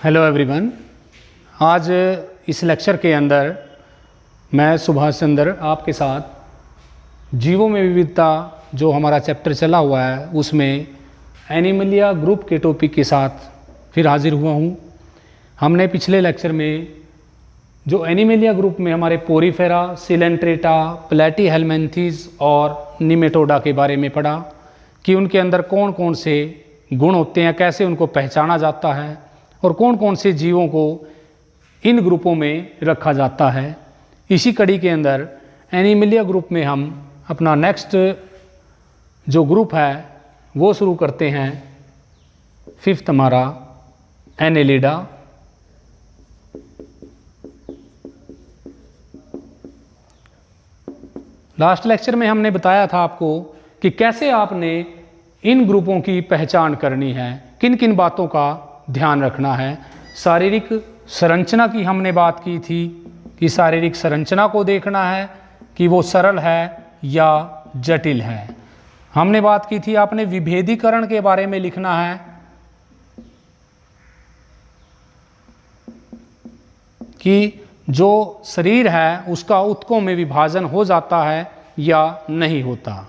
Hello everyone. आज इस lecture के अंदर मैं सुभाष चंद्र आपके साथ जीवों में विविधता जो हमारा चैप्टर चला हुआ है उसमें एनिमलिया ग्रुप के टॉपिक के साथ फिर हाजिर हुआ हूँ। हमने पिछले लेक्चर में जो एनिमलिया ग्रुप में हमारे पोरीफेरा, सिलेंट्रेटा, प्लेटीहेलमिन्थेस और निमेटोडा के बारे में पढ़ा कि उनके अंदर कौन कौन से गुण होते हैं, कैसे उनको पहचाना जाता है और कौन कौन से जीवों को इन ग्रुपों में रखा जाता है। इसी कड़ी के अंदर एनिमलिया ग्रुप में हम अपना नेक्स्ट जो ग्रुप है वो शुरू करते हैं। फिफ्थ हमारा एनेलिडा। लास्ट लेक्चर में हमने बताया था आपको कि कैसे आपने इन ग्रुपों की पहचान करनी है, किन किन बातों का ध्यान रखना है। शारीरिक संरचना की हमने बात की थी कि शारीरिक संरचना को देखना है कि वो सरल है या जटिल है। हमने बात की थी आपने विभेदीकरण के बारे में लिखना है कि जो शरीर है उसका ऊतकों में विभाजन हो जाता है या नहीं होता।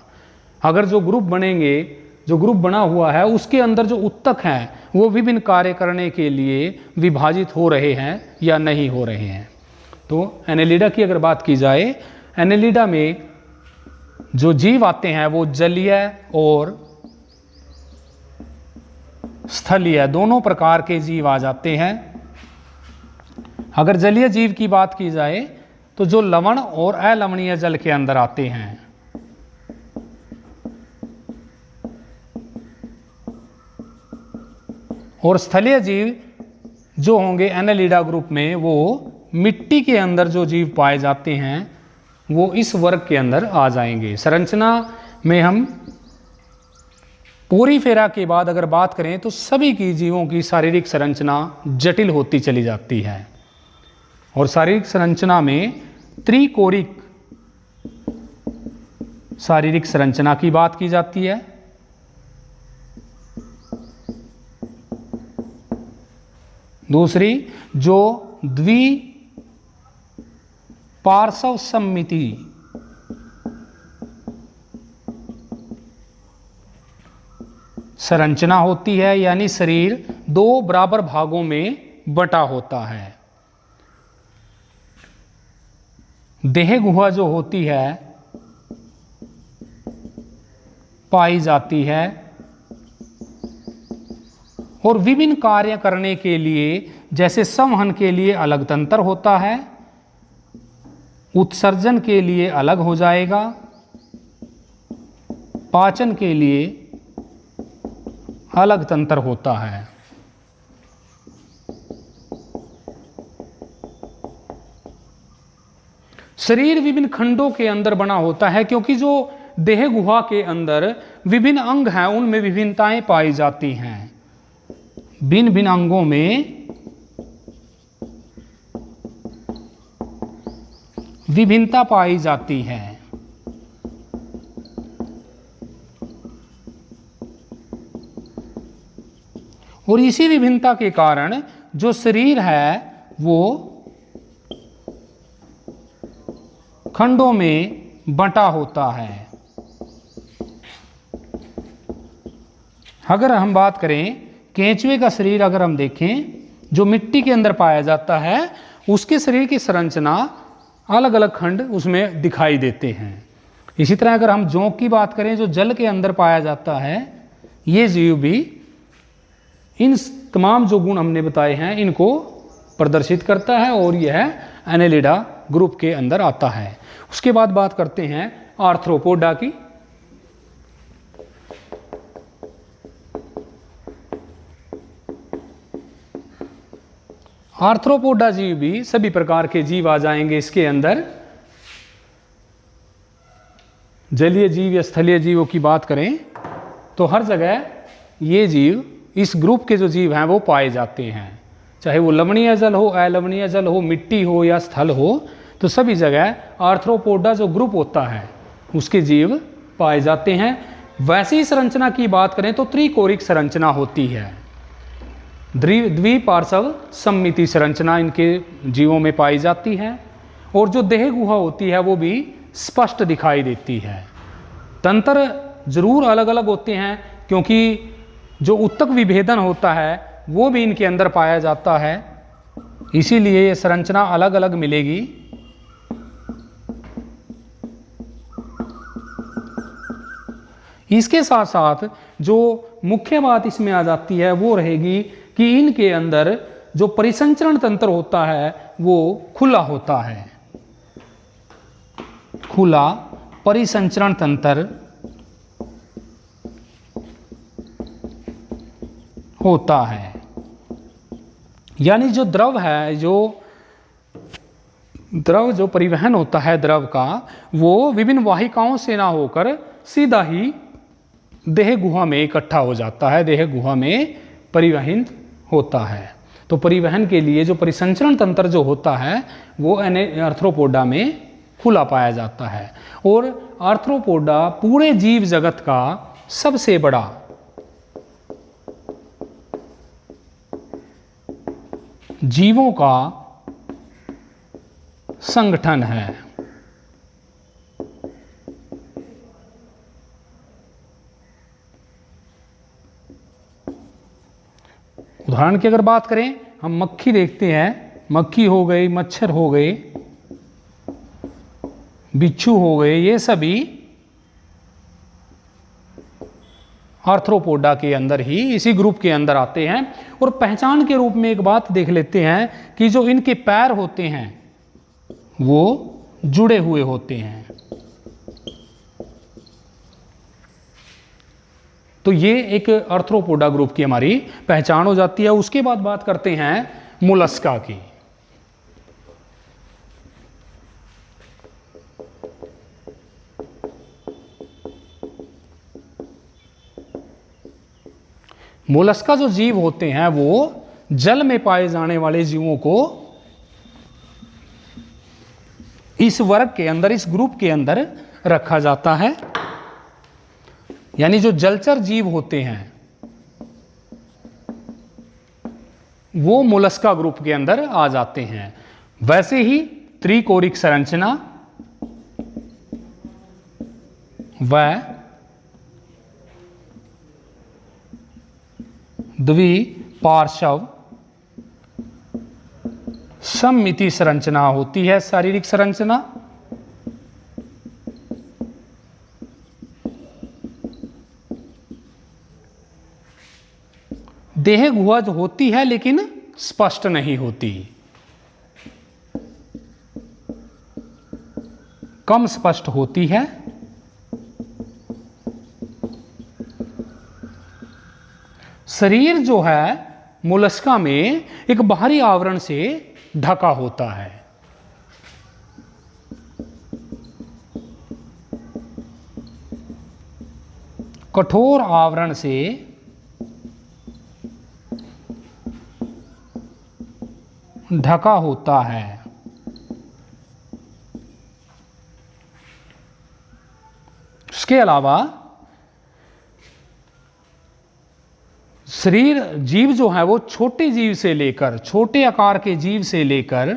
अगर जो ग्रुप बनेंगे, जो ग्रुप बना हुआ है उसके अंदर जो ऊतक हैं वो विभिन्न कार्य करने के लिए विभाजित हो रहे हैं या नहीं हो रहे हैं। तो एनेलिडा की अगर बात की जाए, एनेलिडा में जो जीव आते हैं वो जलीय और स्थलीय दोनों प्रकार के जीव आ जाते हैं। अगर जलीय जीव की बात की जाए तो जो लवण और अलवणीय जल के अंदर आते हैं, और स्थलीय जीव जो होंगे एनेलिडा ग्रुप में वो मिट्टी के अंदर जो जीव पाए जाते हैं वो इस वर्ग के अंदर आ जाएंगे। संरचना में हम पोरीफेरा के बाद अगर बात करें तो सभी की जीवों की शारीरिक संरचना जटिल होती चली जाती है और शारीरिक संरचना में त्रिकोरिक शारीरिक संरचना की बात की जाती है। दूसरी जो द्विपार्श्व सममिति संरचना होती है, यानी शरीर दो बराबर भागों में बटा होता है। देह गुहा जो होती है पाई जाती है और विभिन्न कार्य करने के लिए, जैसे संवहन के लिए अलग तंत्र होता है, उत्सर्जन के लिए अलग हो जाएगा, पाचन के लिए अलग तंत्र होता है। शरीर विभिन्न खंडों के अंदर बना होता है क्योंकि जो देह गुहा के अंदर विभिन्न अंग हैं उनमें विभिन्नताएं पाई जाती हैं। भिन्न भिन्न अंगों में विभिन्नता पाई जाती है। और इसी विभिन्नता के कारण जो शरीर है वो खंडों में बंटा होता है। अगर हम बात करें केंचुए का शरीर, अगर हम देखें जो मिट्टी के अंदर पाया जाता है उसके शरीर की संरचना अलग अलग खंड उसमें दिखाई देते हैं। इसी तरह अगर हम जोंक की बात करें जो जल के अंदर पाया जाता है, ये जीव भी इन तमाम जो गुण हमने बताए हैं इनको प्रदर्शित करता है और यह एनेलिडा ग्रुप के अंदर आता है। उसके बाद बात करते हैं आर्थ्रोपोडा की। आर्थ्रोपोडा जीव भी सभी प्रकार के जीव आ जाएंगे इसके अंदर। जलीय जीव या स्थलीय जीवों की बात करें तो हर जगह ये जीव, इस ग्रुप के जो जीव हैं वो पाए जाते हैं, चाहे वो लवणीय जल हो, अलवणीय जल हो, मिट्टी हो या स्थल हो, तो सभी जगह आर्थ्रोपोडा जो ग्रुप होता है उसके जीव पाए जाते हैं। वैसी संरचना की बात करें तो त्रिकोरिक संरचना होती है। द्विपार्श्व सममिति संरचना इनके जीवों में पाई जाती है, और जो देह गुहा होती है वो भी स्पष्ट दिखाई देती है। तंत्र जरूर अलग अलग होते हैं, क्योंकि जो उत्तक विभेदन होता है वो भी इनके अंदर पाया जाता है, इसीलिए ये संरचना अलग अलग मिलेगी। इसके साथ साथ जो मुख्य बात इसमें आ जाती है वो रहेगी कि इनके अंदर जो परिसंचरण तंत्र होता है वो खुला होता है। खुला परिसंचरण तंत्र होता है, यानी जो द्रव है, जो परिवहन होता है द्रव का, वो विभिन्न वाहिकाओं से ना होकर सीधा ही देह गुहा में इकट्ठा हो जाता है, देह गुहा में परिवहन होता है। तो परिवहन के लिए जो परिसंचरण तंत्र जो होता है वो आर्थ्रोपोडा में खुला पाया जाता है। और आर्थ्रोपोडा पूरे जीव जगत का सबसे बड़ा जीवों का संगठन है। उदाहरण की अगर बात करें, हम मक्खी देखते हैं, मक्खी हो गई, मच्छर हो गए, बिच्छू हो गए, ये सभी आर्थ्रोपोडा के अंदर ही, इसी ग्रुप के अंदर आते हैं। और पहचान के रूप में एक बात देख लेते हैं कि जो इनके पैर होते हैं वो जुड़े हुए होते हैं। तो ये एक आर्थ्रोपोडा ग्रुप की हमारी पहचान हो जाती है। उसके बाद बात करते हैं मोलस्का की। मोलस्का जो जीव होते हैं वो जल में पाए जाने वाले जीवों को इस वर्ग के अंदर, इस ग्रुप के अंदर रखा जाता है। यानी जो जलचर जीव होते हैं वो मोलस्का ग्रुप के अंदर आ जाते हैं। वैसे ही त्रिकोरिक संरचना व द्विपार्श्व सममिति संरचना होती है, शारीरिक संरचना। देह गुहा जो होती है लेकिन स्पष्ट नहीं होती, कम स्पष्ट होती है। शरीर जो है मोलस्का में एक बाहरी आवरण से ढका होता है। कठोर आवरण से ढका होता है। उसके अलावा शरीर जीव जो है वो छोटे जीव से लेकर, छोटे आकार के जीव से लेकर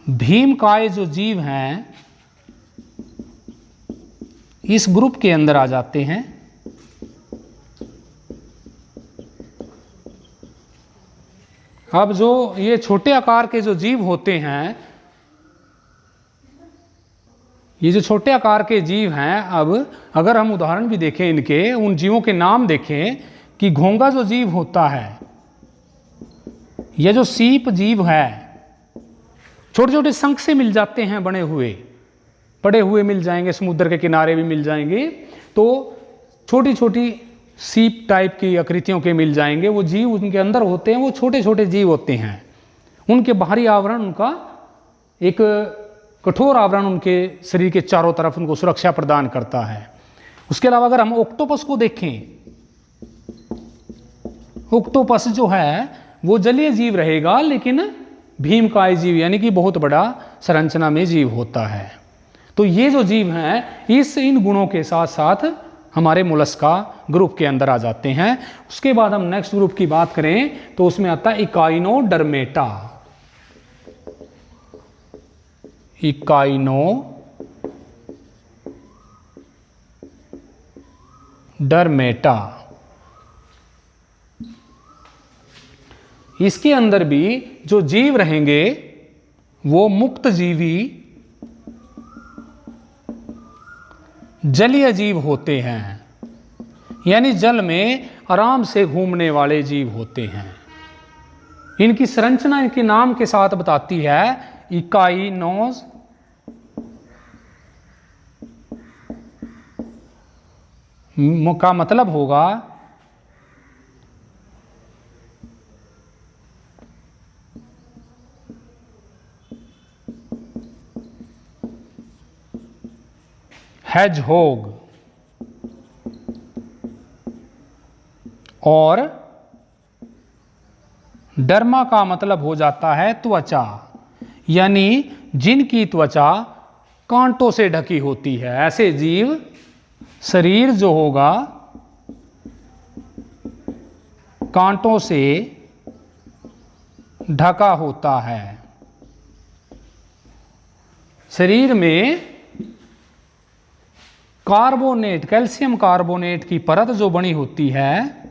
भीमकाय जो जीव हैं इस ग्रुप के अंदर आ जाते हैं। अब जो ये छोटे आकार के जो जीव होते हैं, ये जो छोटे आकार के जीव हैं, अब अगर हम उदाहरण भी देखें इनके, उन जीवों के नाम देखें कि घोंगा जो जीव होता है, यह जो सीप जीव है, छोटे छोटे शंख से मिल जाते हैं बने हुए, पड़े हुए मिल जाएंगे, समुद्र के किनारे भी मिल जाएंगे। तो छोटी छोटी सीप टाइप की आकृतियों के मिल जाएंगे। वो जीव उनके अंदर होते हैं, वो छोटे छोटे जीव होते हैं। उनके बाहरी आवरण, उनका एक कठोर आवरण उनके शरीर के चारों तरफ उनको सुरक्षा प्रदान करता है। उसके अलावा अगर हम ऑक्टोपस को देखें, ऑक्टोपस जो है वो जलीय जीव रहेगा लेकिन भीमकाय जीव यानी कि बहुत बड़ा संरचना में जीव होता है। तो ये जो जीव हैं इन गुणों के साथ साथ हमारे मोलस्का ग्रुप के अंदर आ जाते हैं। उसके बाद हम नेक्स्ट ग्रुप की बात करें तो उसमें आता है इकाइनोडर्मेटा। इकाइनोडर्मेटा, इसके अंदर भी जो जीव रहेंगे वो मुक्त जीवी जलीय जीव होते हैं, यानी जल में आराम से घूमने वाले जीव होते हैं। इनकी संरचना इनके नाम के साथ बताती है, इकाइनोस का मतलब होगा हेजहोग, और डर्मा का मतलब हो जाता है त्वचा, यानी जिनकी त्वचा कांटों से ढकी होती है। ऐसे जीव शरीर जो होगा कांटों से ढका होता है। शरीर में कार्बोनेट, कैल्शियम कार्बोनेट की परत जो बनी होती है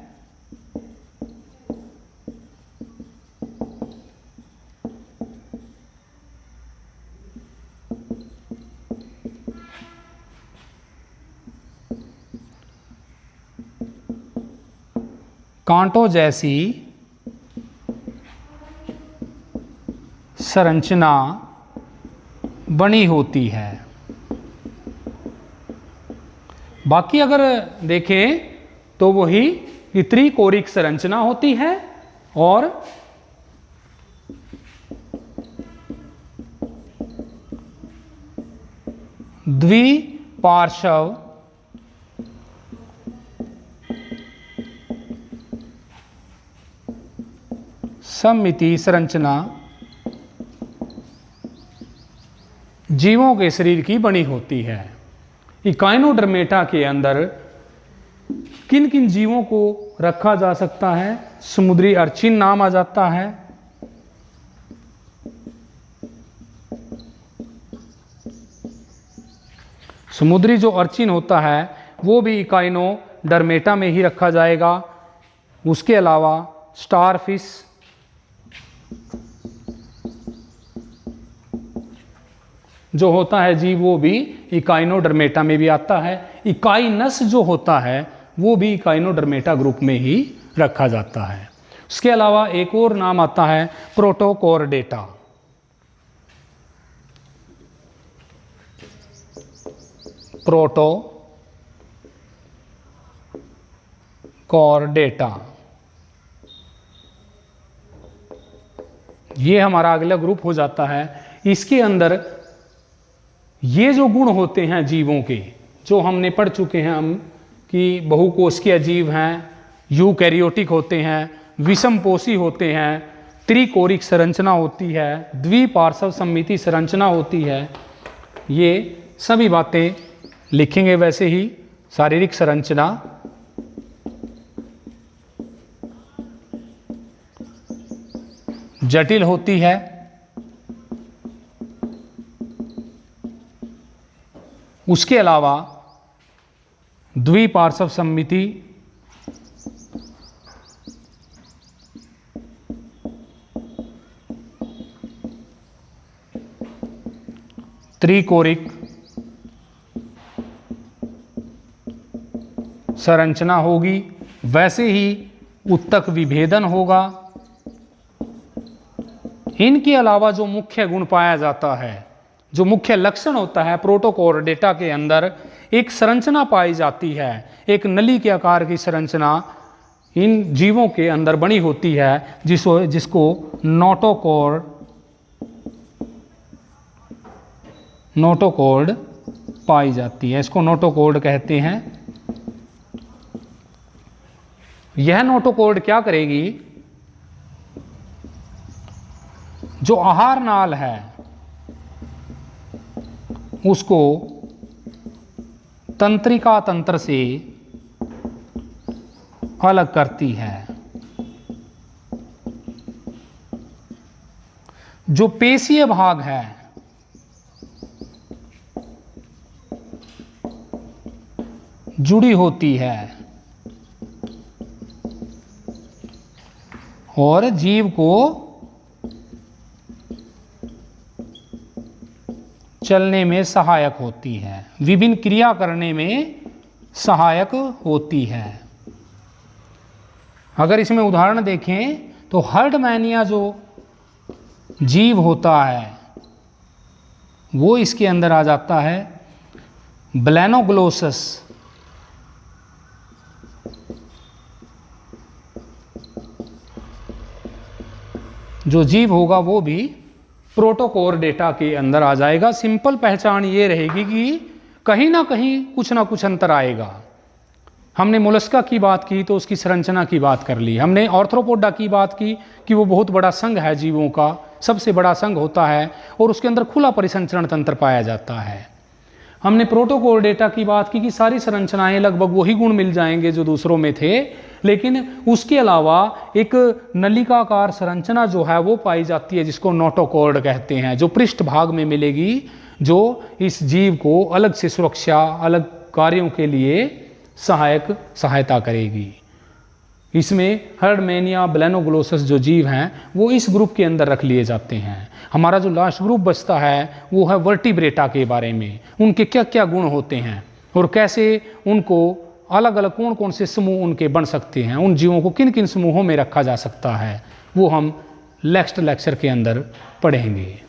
कांटों जैसी संरचना बनी होती है। बाकी अगर देखें तो वही त्रिकोरिक संरचना होती है और द्विपार्श्व सममिति संरचना जीवों के शरीर की बनी होती है। इकाइनोडर्मेटा के अंदर किन किन जीवों को रखा जा सकता है? समुद्री अर्चिन नाम आ जाता है, समुद्री जो अर्चिन होता है वो भी इकाइनोडर्मेटा में ही रखा जाएगा। उसके अलावा स्टारफिश, जो होता है जीव वो भी इकाइनोडर्मेटा में भी आता है। इकाइनस जो होता है वो भी इकाइनोडर्मेटा ग्रुप में ही रखा जाता है। उसके अलावा एक और नाम आता है प्रोटोकोर्डेटा। प्रोटोकोर्डेटा, ये हमारा अगला ग्रुप हो जाता है। इसके अंदर ये जो गुण होते हैं जीवों के, जो हमने पढ़ चुके हैं हम कि बहुकोशिकीय जीव हैं, यूकैरियोटिक होते हैं, विषमपोषी होते हैं, त्रिकोरिक संरचना होती है, द्विपार्श्व सममिति संरचना होती है, ये सभी बातें लिखेंगे। वैसे ही शारीरिक संरचना जटिल होती है, उसके अलावा द्विपार्श्व सममिति त्रिकोरिक संरचना होगी, वैसे ही उत्तक विभेदन होगा। इनके अलावा जो मुख्य गुण पाया जाता है, जो मुख्य लक्षण होता है प्रोटोकोर्डेटा के अंदर, एक संरचना पाई जाती है, एक नली के आकार की संरचना इन जीवों के अंदर बनी होती है, जिसको नोटोकॉर्ड पाई जाती है। इसको नोटोकॉर्ड कहते हैं। यह नोटोकॉर्ड क्या करेगी? जो आहार नाल है उसको तंत्रिका तंत्र से अलग करती है। जो पेशीय भाग है जुड़ी होती है और जीव को चलने में सहायक होती है, विभिन्न क्रिया करने में सहायक होती है। अगर इसमें उदाहरण देखें तो हर्डमैनिया जो जीव होता है वो इसके अंदर आ जाता है। ब्लेनोग्लोसस जो जीव होगा वो भी प्रोटोकोर्डेटा के अंदर आ जाएगा। सिंपल पहचान ये रहेगी कि कहीं ना कुछ अंतर आएगा। हमने मोलस्का की बात की तो उसकी संरचना की बात कर ली, हमने आर्थ्रोपोडा की बात की कि वो बहुत बड़ा संघ है, जीवों का सबसे बड़ा संघ होता है और उसके अंदर खुला परिसंचरण तंत्र पाया जाता है। हमने प्रोटोकोर्डेटा की बात की कि सारी संरचनाएं लगभग वही गुण मिल जाएंगे जो दूसरों में थे, लेकिन उसके अलावा एक नलिकाकार संरचना जो है वो पाई जाती है जिसको नोटोकॉर्ड कहते हैं, जो पृष्ठ भाग में मिलेगी, जो इस जीव को अलग से सुरक्षा, अलग कार्यों के लिए सहायता करेगी। इसमें हर्डमैनिया, ब्लेनोग्लोसस जो जीव हैं वो इस ग्रुप के अंदर रख लिए जाते हैं। हमारा जो लास्ट ग्रुप बचता है वो है वर्टिब्रेटा के बारे में, उनके क्या क्या गुण होते हैं और कैसे उनको अलग अलग कौन कौन से समूह उनके बन सकते हैं, उन जीवों को किन किन समूहों में रखा जा सकता है, वो हम नेक्स्ट लेक्चर के अंदर पढ़ेंगे।